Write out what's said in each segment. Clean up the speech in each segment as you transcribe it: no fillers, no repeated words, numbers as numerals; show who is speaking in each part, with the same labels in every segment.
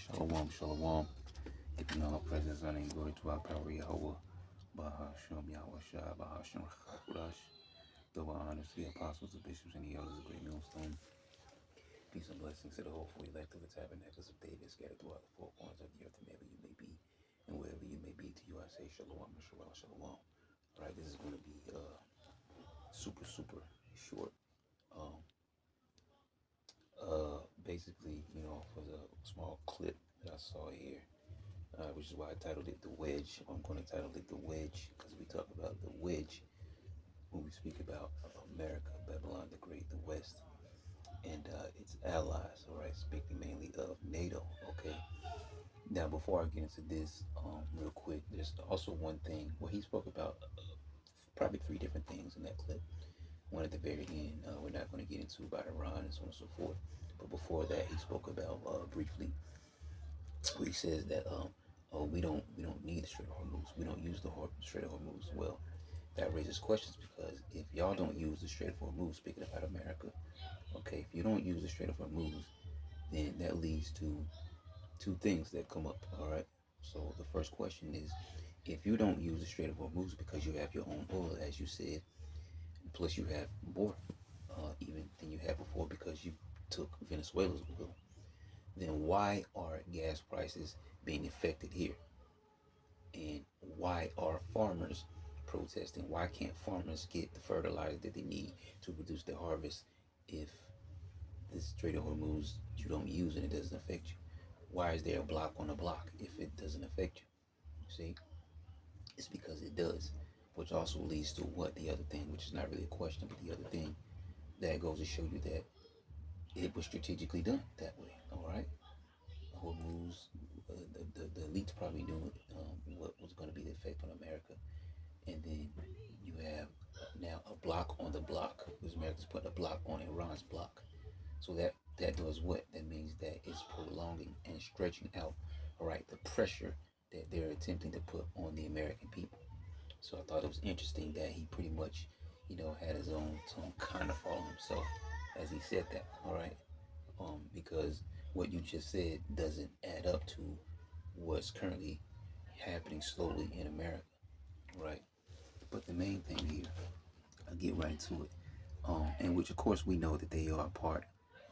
Speaker 1: Shalom, shalom. Giving all praises, honor, and glory to our power, Yahweh. Bahasham Yahweh Shai, Bahasham Chakurash. Double honors to the apostles, the bishops, and the elders of Great Millstone. Peace and blessings to the whole for elect of the tabernacles of David, scattered throughout the four corners of the earth, wherever you may be, and wherever you may be. To you I say shalom, shalom, shalom. All right, this is going to be super short. Um, Basically, for the small clip that I saw here. Which is why I titled it The Wedge. I'm going to title it The Wedge because we talk about the wedge when we speak about America, Babylon the Great, the West, and its allies, all right, speaking mainly of NATO, okay? Now, before I get into this, real quick, there's also one thing where he spoke about probably three different things in that clip. One at the very end, we're not going to get into about Iran and so on and so forth. But before that, he spoke about briefly where he says that oh, we don't need the Strait of Hormuz. We don't use the Strait of Hormuz. Well, that raises questions because if y'all don't use the Strait of Hormuz, speaking about America, okay, if you don't use the Strait of Hormuz, then that leads to two things that come up. All right. So the first question is, if you don't use the Strait of Hormuz because you have your own oil, as you said, plus you have more even than you had before because you took Venezuela's oil, then why are gas prices being affected here? And why are farmers protesting? Why can't farmers get the fertilizer that they need to produce their harvest if the Strait of Hormuz you don't use and it doesn't affect you? Why is there a block on a block if it doesn't affect you? See, it's because it does, which also leads to what the other thing, which is not really a question, but the other thing that goes to show you that it was strategically done that way. All right, Hormuz, the elites probably knew what was going to be the effect on America, and then you have now a block on the block, because America's putting a block on Iran's block. So that does what? That means that it's prolonging and stretching out, all right, the pressure that they're attempting to put on the American people. So I thought it was interesting that he pretty much, had his own kind of fall himself as he said that, all right, because what you just said doesn't add up to what's currently happening slowly in America, right? But the main thing here, I'll get right to it, and which of course we know that they are part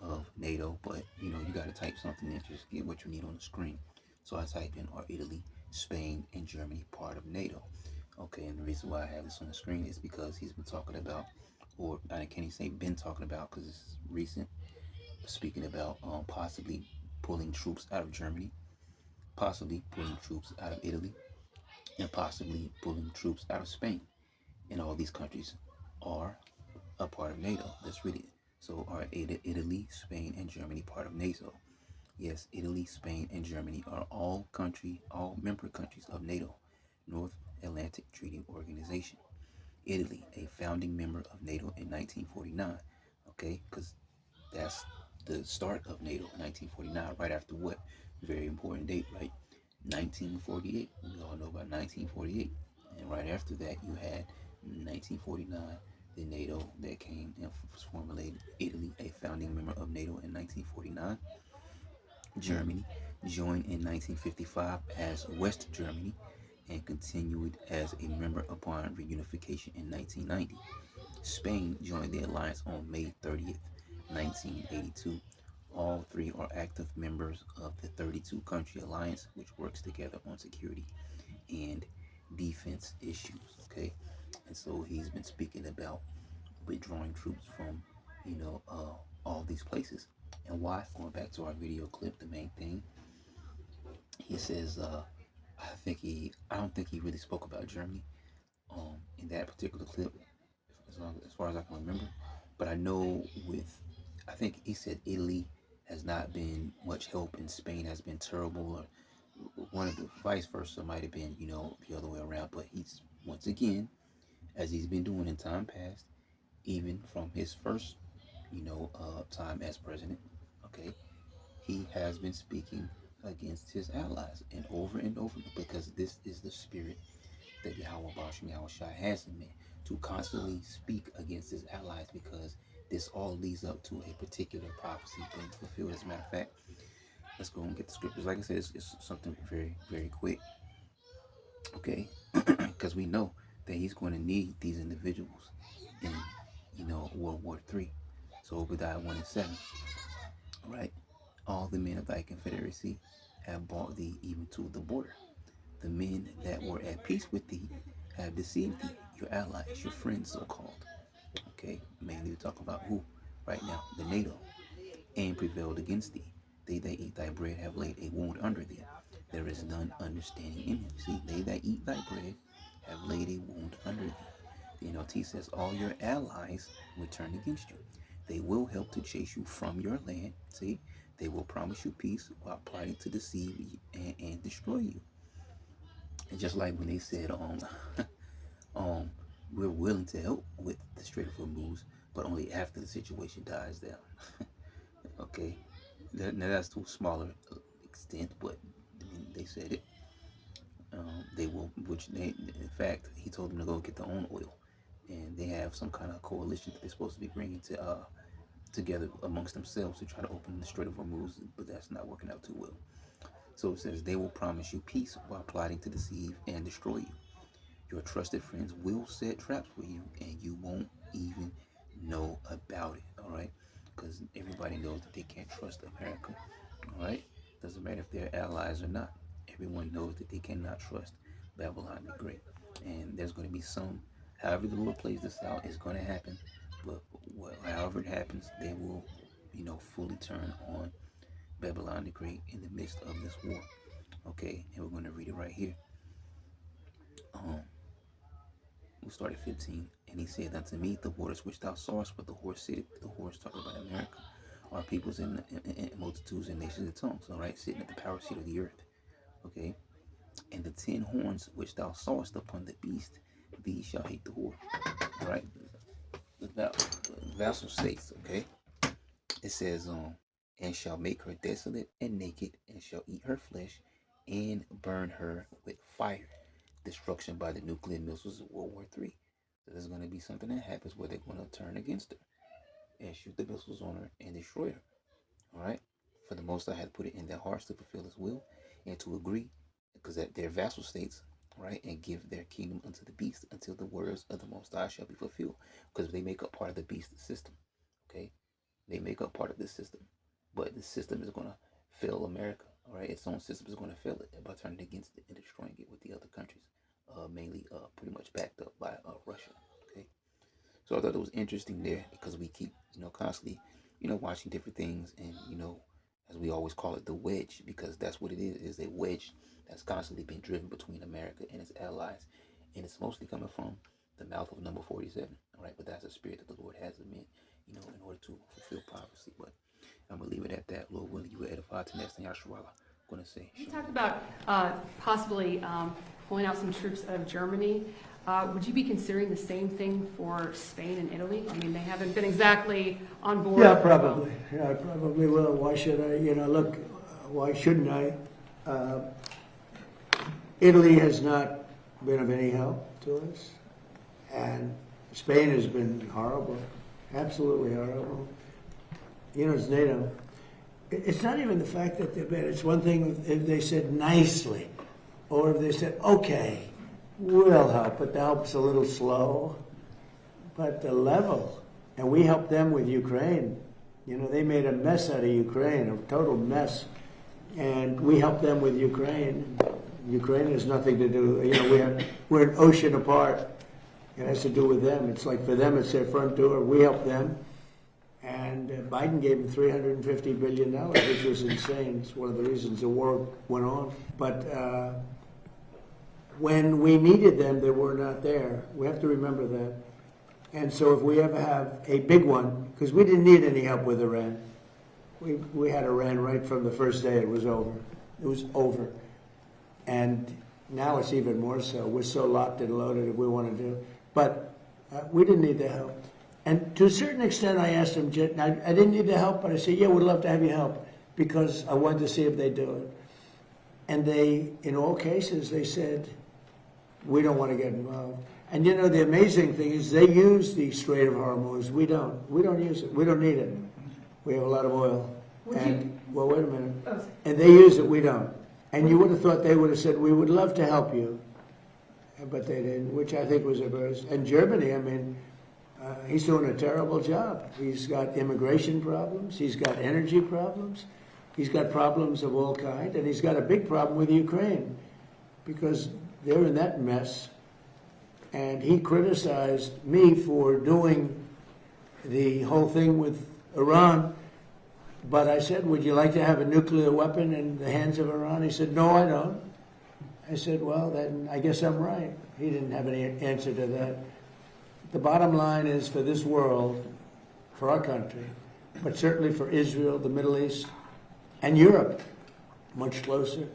Speaker 1: of NATO, but you got to type something and just get what you need on the screen. So I type in are Italy, Spain, and Germany part of NATO? Okay, and the reason why I have this on the screen is because he's been talking about, or I can't even say been talking about because it's recent, speaking about possibly pulling troops out of Germany, possibly pulling troops out of Italy, and possibly pulling troops out of Spain. And all these countries are a part of NATO. Let's read it. So are Italy, Spain, and Germany part of NATO? Yes, Italy, Spain, and Germany are all member countries of NATO, North Atlantic Treaty Organization. Italy, a founding member of NATO in 1949. Okay, because that's the start of NATO, 1949, right after what? Very important date, right? 1948. We all know about 1948. And right after that, you had 1949, the NATO that came and was formulated. Italy, a founding member of NATO in 1949. Germany joined in 1955 as West Germany and continued as a member upon reunification in 1990. Spain joined the alliance on May 30th, 1982. All three are active members of the 32-country alliance, which works together on security and defense issues. Okay, and so he's been speaking about withdrawing troops from, all these places. And why? Going back to our video clip, the main thing he says, I don't think he really spoke about Germany, in that particular clip, as far as I can remember. But I know I think he said Italy has not been much help and Spain has been terrible, or one of the vice versa might have been, the other way around. But he's, once again, as he's been doing in time past, even from his first, time as president, okay, he has been speaking against his allies and over, because this is the spirit that Yahweh Basham Yahweh Shai has in me, to constantly speak against his allies, because this all leads up to a particular prophecy being fulfilled. As a matter of fact, let's go and get the scriptures. Like I said, it's something very, very quick. Okay, because we know that he's going to need these individuals in, World War III. So Obadiah 1:7. All right, all the men of thy confederacy have brought thee even to the border. The men that were at peace with thee have deceived thee, your allies, your friends, so called. Okay, mainly we talk about who right now, the NATO, and prevailed against thee. They that eat thy bread have laid a wound under thee. There is none understanding in him. See, they that eat thy bread have laid a wound under thee. The NLT says all your allies will turn against you. They will help to chase you from your land. See, they will promise you peace while plotting to deceive you and destroy you. And just like when they said, we're willing to help with the Strait of Hormuz, but only after the situation dies down. Okay, now that's to a smaller extent, but I mean, they said it. They will, in fact, he told them to go get their own oil, and they have some kind of coalition that they're supposed to be bringing together amongst themselves to try to open the Strait of Hormuz, but that's not working out too well. So it says they will promise you peace while plotting to deceive and destroy you. Your trusted friends will set traps for you, and you won't even know about it. All right, because everybody knows that they can't trust America. All right, doesn't matter if they're allies or not. Everyone knows that they cannot trust Babylon the Great, and there's going to be some. However the Lord plays this out, it's going to happen. But however it happens, they will, fully turn on Babylon the Great in the midst of this war. Okay, and we're going to read it right here. We'll start at 15. And he said unto me, the waters which thou sawest, where the horse sitteth, the horse talking about America, are peoples and multitudes and nations and tongues, all right, sitting at the power seat of the earth. Okay, and the 10 horns which thou sawest upon the beast, these shall hate the whore. All right, the vassal states. Okay, it says, and shall make her desolate and naked, and shall eat her flesh, and burn her with fire. Destruction by the nuclear missiles of World War III. So there's going to be something that happens where they're going to turn against her and shoot the missiles on her and destroy her. All right. For the Most High had put it in their hearts to fulfill His will and to agree, because that they're vassal states, right, and give their kingdom unto the beast until the words of the Most High shall be fulfilled, because they make up part of the beast system. Okay, they make up part of this system, but the system is going to fail America. All right, its own system is going to fail it by turning against it and destroying it with the other countries, mainly pretty much backed up by Russia. Okay, so I thought it was interesting there, because we keep constantly watching different things, and as we always call it, the wedge, because that's what it is a wedge that's constantly been driven between America and its allies, and it's mostly coming from the mouth of number 47. All right, but that's a spirit that the Lord has in in order to fulfill prophecy. But I'm going to leave it at that. Lord willing, you will edify to next thing Yahshua I'm going to say.
Speaker 2: You talked about possibly pulling out some troops of Germany. Would you be considering the same thing for Spain and Italy? I mean, they haven't been exactly on board.
Speaker 3: Yeah, probably. Yeah, I probably will. Why should I? Look, why shouldn't I? Italy has not been of any help to us. And Spain has been horrible. Absolutely horrible. It's NATO. It's not even the fact that they're bad. It's one thing if they said nicely, or if they said, okay, we'll help, but the help's a little slow. But the level, and we helped them with Ukraine. They made a mess out of Ukraine, a total mess. And we helped them with Ukraine. Ukraine has nothing to do, we're an ocean apart. It has to do with them. It's like for them, it's their front door. We help them. And Biden gave them $350 billion, which was insane. It's one of the reasons the war went on. But when we needed them, they were not there. We have to remember that. And so if we ever have a big one, because we didn't need any help with Iran. We had Iran right from the first day it was over. It was over. And now it's even more so. We're so locked and loaded if we want to do. But we didn't need the help. And to a certain extent, I asked them, I didn't need the help, but I said, yeah, we'd love to have you help, because I wanted to see if they do it. And they, in all cases, they said, we don't want to get involved. And the amazing thing is they use the Strait of Hormuz. We don't. We don't use it. We don't need it. We have a lot of oil. Well, wait a minute.
Speaker 2: Oh,
Speaker 3: And they use it, we don't. And you would have thought they would have said, we would love to help you. But they didn't, which I think was a burst. And Germany, I mean, he's doing a terrible job. He's got immigration problems. He's got energy problems. He's got problems of all kinds. And he's got a big problem with Ukraine because they're in that mess. And he criticized me for doing the whole thing with Iran. But I said, would you like to have a nuclear weapon in the hands of Iran? He said, no, I don't. I said, well, then I guess I'm right. He didn't have any answer to that. The bottom line is for this world, for our country, but certainly for Israel, the Middle East, and Europe, much closer,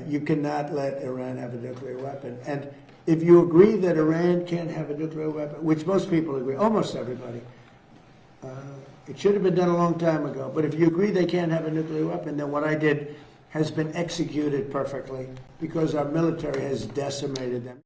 Speaker 3: you cannot let Iran have a nuclear weapon. And if you agree that Iran can't have a nuclear weapon, which most people agree, almost everybody, it should have been done a long time ago. But if you agree they can't have a nuclear weapon, then what I did has been executed perfectly because our military has decimated them.